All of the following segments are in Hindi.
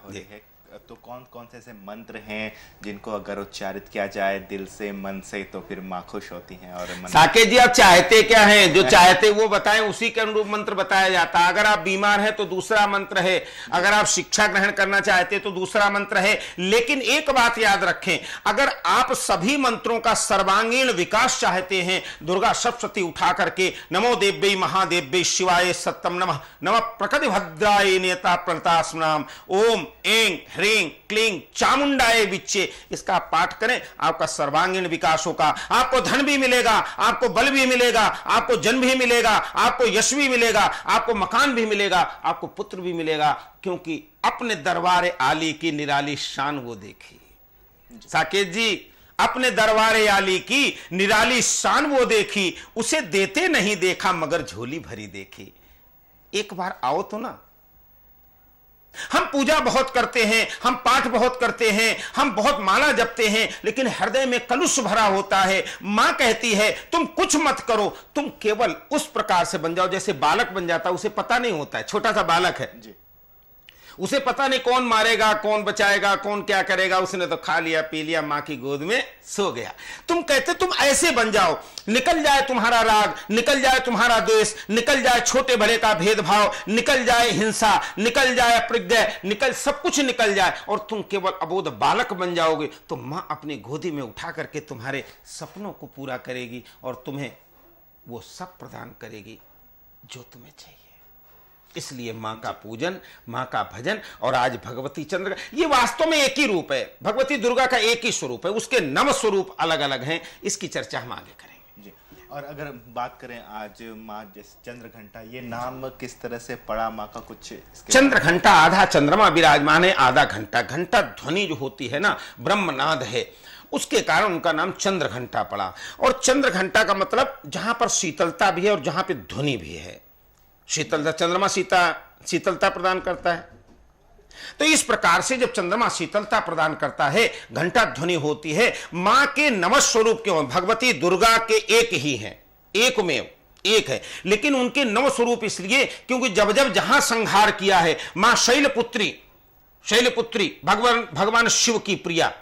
हो रही है, तो कौन कौन से ऐसे मंत्र हैं जिनको अगर उच्चारित किया जाए दिल से, मन से, तो फिर माँ खुश होती हैं? और साकेत जी, आप चाहते क्या हैं? जो चाहते वो बताएं, उसी के अनुरूप मंत्र बताया जाता है। अगर आप बीमार हैं तो दूसरा मंत्र है, अगर आप शिक्षा ग्रहण करना चाहते तो दूसरा मंत्र है। लेकिन एक बात याद रखें, अगर आप सभी मंत्रों का सर्वांगीण विकास चाहते हैं, दुर्गा सप्तशती उठा करके नमो देव्यै महादेव्यै शिवाय सत्यम नमः, नमः प्रकृति भद्राय नेता प्रतास्मनाम, ओम ऐं ह्रीं क्लीं चामुंडाय विच्चे, इसका पाठ करें, आपका सर्वांगीण विकास होगा। आपको धन भी मिलेगा, आपको बल भी मिलेगा, आपको जन भी मिलेगा, आपको यश भी मिलेगा, आपको मकान भी मिलेगा, आपको पुत्र भी मिलेगा, क्योंकि अपने दरबार आली की निराली शान वो देखी। साकेत जी, अपने दरबार आली की निराली शान वो देखी, उसे देते नहीं देखा मगर झोली भरी देखी। एक बार आओ तो ना। हम पूजा बहुत करते हैं, हम पाठ बहुत करते हैं, हम बहुत माला जपते हैं, लेकिन हृदय में कलुष भरा होता है। मां कहती है तुम कुछ मत करो, तुम केवल उस प्रकार से बन जाओ जैसे बालक बन जाता है। उसे पता नहीं होता है, छोटा सा बालक है जी, उसे पता नहीं कौन मारेगा, कौन बचाएगा, कौन क्या करेगा, उसने तो खा लिया पी लिया, मां की गोद में सो गया। तुम कहते तुम ऐसे बन जाओ, निकल जाए तुम्हारा राग, निकल जाए तुम्हारा द्वेष, निकल जाए छोटे बड़े का भेदभाव, निकल जाए हिंसा, निकल जाए अप्रज्ञा, निकल सब कुछ निकल जाए, और तुम केवल अबोध बालक बन जाओगे। तो मां अपनी गोदी में उठा करके तुम्हारे सपनों को पूरा करेगी और तुम्हें वो सब प्रदान करेगी जो तुम्हें चाहिए। इसलिए मां का पूजन, मां का भजन, और आज भगवती चंद्र, ये वास्तव में एक ही रूप है, भगवती दुर्गा का एक ही स्वरूप है, उसके नव स्वरूप अलग अलग हैं। इसकी चर्चा हम आगे करेंगे जी। और अगर बात करें आज मां जैसे चंद्र घंटा, ये नाम किस तरह से पड़ा मां का? कुछ चंद्र घंटा, आधा चंद्रमा विराजमान है, आधा घंटा। घंटा ध्वनि जो होती है ना, ब्रह्मनाद है, उसके कारण उनका नाम चंद्र घंटा पड़ा। और चंद्र घंटा का मतलब जहां पर शीतलता भी है और जहां पर ध्वनि भी है। शीतलता, चंद्रमा शीतलता प्रदान करता है, तो इस प्रकार से जब चंद्रमा शीतलता प्रदान करता है, घंटा ध्वनि होती है। मां के नव स्वरूप क्यों? भगवती दुर्गा के एक ही हैं, एक में एक है, लेकिन उनके नव स्वरूप इसलिए क्योंकि जब जब जहां संहार किया है, मां शैलपुत्री, शैलपुत्री भगवान शिव की प्रिया,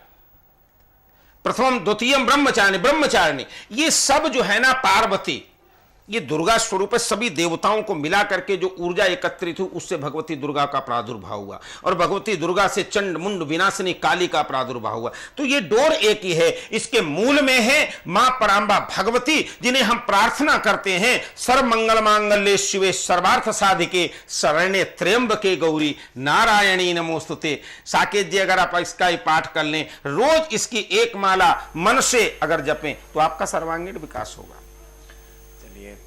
प्रथम द्वितीयम ब्रह्मचारिणी, ये सब जो है ना, पार्वती, ये दुर्गा स्वरूप है। सभी देवताओं को मिला करके जो ऊर्जा एकत्रित हुई, उससे भगवती दुर्गा का प्रादुर्भाव हुआ, और भगवती दुर्गा से चंड मुंड विनाशिनी काली का प्रादुर्भाव हुआ। तो ये डोर एक ही है, इसके मूल में है मां परांबा भगवती, जिन्हें हम प्रार्थना करते हैं, सर्व मंगल मांगल्ये शिवे सर्वार्थ साधिके शरण्ये त्र्यंबके गौरी नारायणी नमोस्तुते। साकेत जी, अगर आप इसका ही पाठ कर लें, रोज इसकी एक माला मन से अगर जपें, तो आपका सर्वांगीण विकास होगा।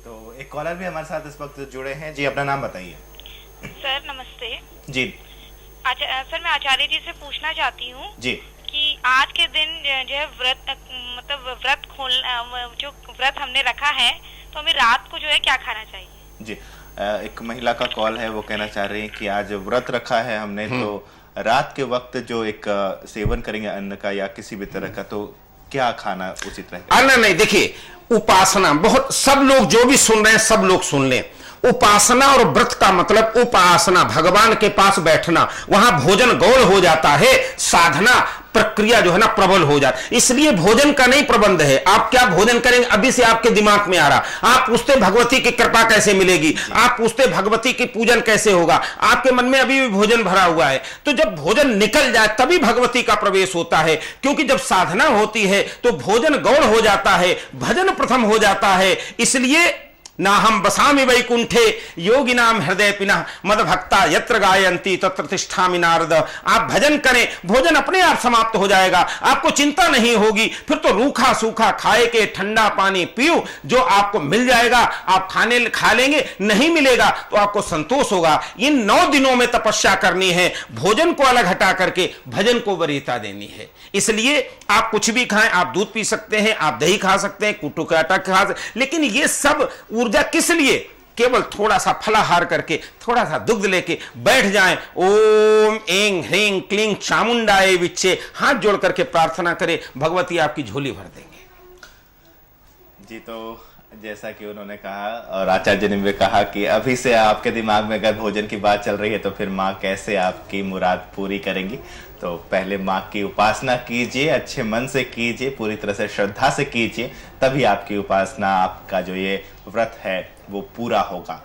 तो एक कॉलर भी हमारे साथ इस वक्त जुड़े हैं जी, अपना नाम बताइए। सर नमस्ते जी। सर मैं आचार्य जी से पूछना चाहती हूँ जी कि आज के दिन जो है व्रत, मतलब व्रत जो व्रत हमने रखा है, तो हमें रात को जो है क्या खाना चाहिए? जी, एक महिला का कॉल है, वो कहना चाह रही है कि आज व्रत रखा है हमने, तो रात के वक्त जो एक सेवन करेंगे अन्न का या किसी भी तरह का, तो क्या खाना उचित रहेगा? अन्न नहीं, देखिए उपासना, बहुत सब लोग जो भी सुन रहे हैं सब लोग सुन लें। उपासना और व्रत का मतलब उपासना, भगवान के पास बैठना, वहां भोजन गौण हो जाता है, साधना प्रक्रिया जो है ना प्रबल हो जाती। इसलिए भोजन का नहीं प्रबंध है, आप क्या भोजन करेंगे अभी से आपके दिमाग में आ रहा। आप पूछते भगवती की कृपा कैसे मिलेगी, आप पूछते भगवती की पूजन कैसे होगा, आपके मन में अभी भी भोजन भरा हुआ है। तो जब भोजन निकल जाए तभी भगवती का प्रवेश होता है, क्योंकि जब साधना होती है तो भोजन गौण हो जाता है, भजन प्रथम हो जाता है। इसलिए ना हम बसामि वैकुंठे योगिनाम हृदय पिना मद भक्ता यत्र गायंती तत्र तिष्ठामि नारद। आप भजन करें, भोजन अपने आप समाप्त हो जाएगा, आपको चिंता नहीं होगी। फिर तो रूखा सूखा खाए के ठंडा पानी पियो, जो आपको मिल जाएगा आप खा लेंगे, नहीं मिलेगा तो आपको संतोष होगा। इन 9 दिनों में तपस्या करनी है, भोजन को अलग हटा करके भजन को वरीयता देनी है। इसलिए आप कुछ भी खाएं, आप दूध पी सकते हैं, आप दही खा सकते हैं, कुट्टू का आटा खा सकते, लेकिन ये सब ऊर्जा किस लिए? केवल थोड़ा सा फलाहार करके, थोड़ा सा दुग्ध लेके बैठ जाएं, ओम ऐं ह्रीं क्लीं चामुंडाय विच्चे, हाथ जोड़ करके प्रार्थना करें, भगवती आपकी झोली भर देंगे। जी, तो जैसा कि उन्होंने कहा और आचार्य ने भी कहा कि अभी से आपके दिमाग में अगर भोजन की बात चल रही है तो फिर माँ कैसे आपकी मुराद पूरी करेंगी। तो पहले माँ की उपासना कीजिए, अच्छे मन से कीजिए, पूरी तरह से श्रद्धा से कीजिए, तभी आपकी उपासना, आपका जो ये व्रत है वो पूरा होगा।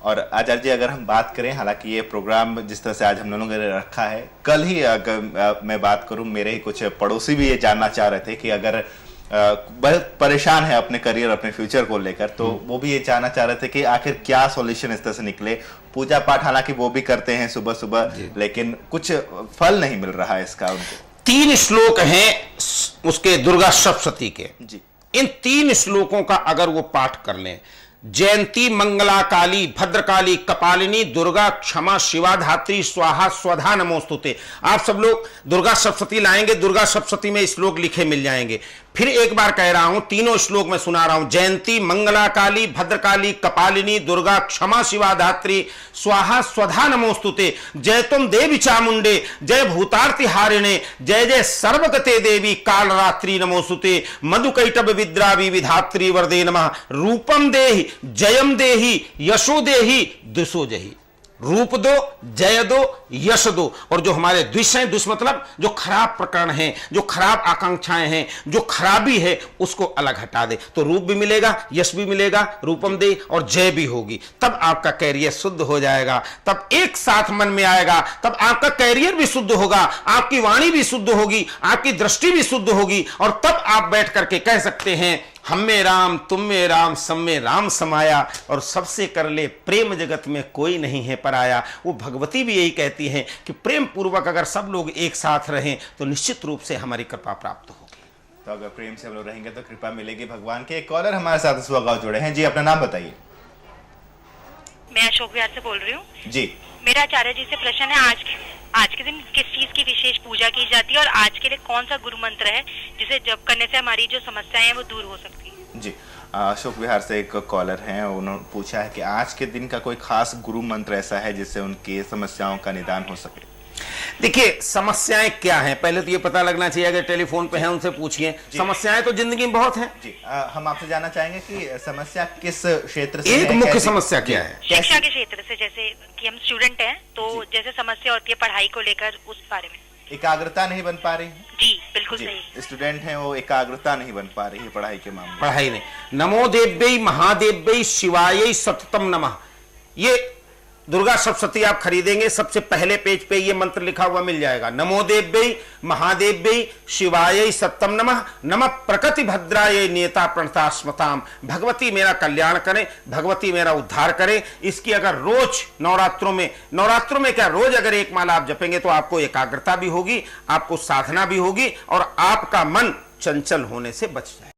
और आचार्य जी अगर हम बात करें, हालांकि ये प्रोग्राम जिस तरह से आज हम लोगों ने रखा है, कल ही अगर मैं बात करूं, मेरे ही कुछ पड़ोसी भी ये जानना चाह रहे थे कि अगर बहुत परेशान है अपने करियर, अपने फ्यूचर को लेकर, तो वो भी ये जानना चाह रहे थे कि आखिर क्या सॉल्यूशन इस तरह से निकले। पूजा पाठ हालांकि वो भी करते हैं सुबह सुबह, लेकिन कुछ फल नहीं मिल रहा है इसका उनको। 3 श्लोक हैं उसके दुर्गा सप्तशती के जी। इन 3 श्लोकों का अगर वो पाठ कर लें, जयंती मंगला काली भद्रकाली कपालिनी दुर्गा क्षमा शिवा धात्री स्वाहा स्वधा नमोस्तुते। आप सब लोग दुर्गा सप्तशती लाएंगे, दुर्गा सप्तशती में श्लोक लिखे मिल जाएंगे। फिर एक बार कह रहा हूं, तीनों श्लोक में सुना रहा हूं। जयंती मंगला काली भद्रकाली कपालिनी दुर्गा क्षमा शिवा धात्री स्वाहा स्वधा नमोस्तुते। जय तुम देवी चामुंडे जय भूतार्ति हारिणे जय जय सर्वगते देवी काल रात्रि नमोस्तुते। मधुकैटभ विद्रावी विधात्री वरदे नमः। रूपम देहि जयम देहि यशो देहि दिशो जहि। रूप दो, जय दो, यश दो। और जो हमारे द्विष हैं, द्विष मतलब जो खराब प्रकरण हैं, जो खराब आकांक्षाएं हैं, जो खराबी है, उसको अलग हटा दे तो रूप भी मिलेगा, यश भी मिलेगा, रूपम दे और जय भी होगी। तब आपका कैरियर शुद्ध हो जाएगा, तब एक साथ मन में आएगा, तब आपका कैरियर भी शुद्ध होगा, आपकी वाणी भी शुद्ध होगी, आपकी दृष्टि भी शुद्ध होगी। और तब आप बैठ करके कह सकते हैं, हम में राम तुम में राम सब में राम समाया, और सबसे कर ले प्रेम जगत में कोई नहीं है पराया। वो भगवती भी यही कहती हैं कि प्रेम पूर्वक अगर सब लोग एक साथ रहें तो निश्चित रूप से हमारी कृपा प्राप्त होगी। तो अगर प्रेम से हम लोग रहेंगे तो कृपा मिलेगी भगवान के। एक कॉलर हमारे साथ इस वक्त जुड़े हैं। जी, अपना नाम बताइए। मैं अशोक विहार से बोल रही हूँ जी। मेरा आचार्य जी से प्रश्न है, आज के दिन किस चीज की विशेष पूजा की जाती है और आज के लिए कौन सा गुरु मंत्र है जिसे जप करने से हमारी जो समस्याएं हैं वो दूर हो सकती है। जी, अशोक विहार से एक कॉलर हैं, उन्होंने पूछा है कि आज के दिन का कोई खास गुरु मंत्र ऐसा है जिससे उनकी समस्याओं का निदान हो सके। देखिए, समस्याएं क्या हैं पहले तो ये पता लगना चाहिए। अगर टेलीफोन पे हैं उनसे पूछिए। समस्याएं तो जिंदगी में बहुत हैं। जी, हम आपसे जानना चाहेंगे कि समस्या किस क्षेत्र से एक है, मुख्य समस्या क्या है? शिक्षा के क्षेत्र से, जैसे कि हम स्टूडेंट हैं तो जैसे समस्या होती है पढ़ाई को लेकर, उस बारे में। एकाग्रता नहीं बन पा रही है। जी बिल्कुल सही। स्टूडेंट हैं वो एकाग्रता नहीं बन पा रही है पढ़ाई के मामले में। पढ़ाई नहीं। नमो देव्यै महादेव्यै शिवायै सततम नमः। ये दुर्गा सप्तशती आप खरीदेंगे, सबसे पहले पेज पे ये मंत्र लिखा हुआ मिल जाएगा। नमो देव्यै महादेव्यै शिवायै सततम नमः। नमः प्रकृति भद्रायै नियता प्रणता स्मताम। भगवती मेरा कल्याण करें, भगवती मेरा उद्धार करें। इसकी अगर रोज नवरात्रों में क्या रोज अगर एक माला आप जपेंगे तो आपको एकाग्रता भी होगी, आपको साधना भी होगी और आपका मन चंचल होने से बच जाए।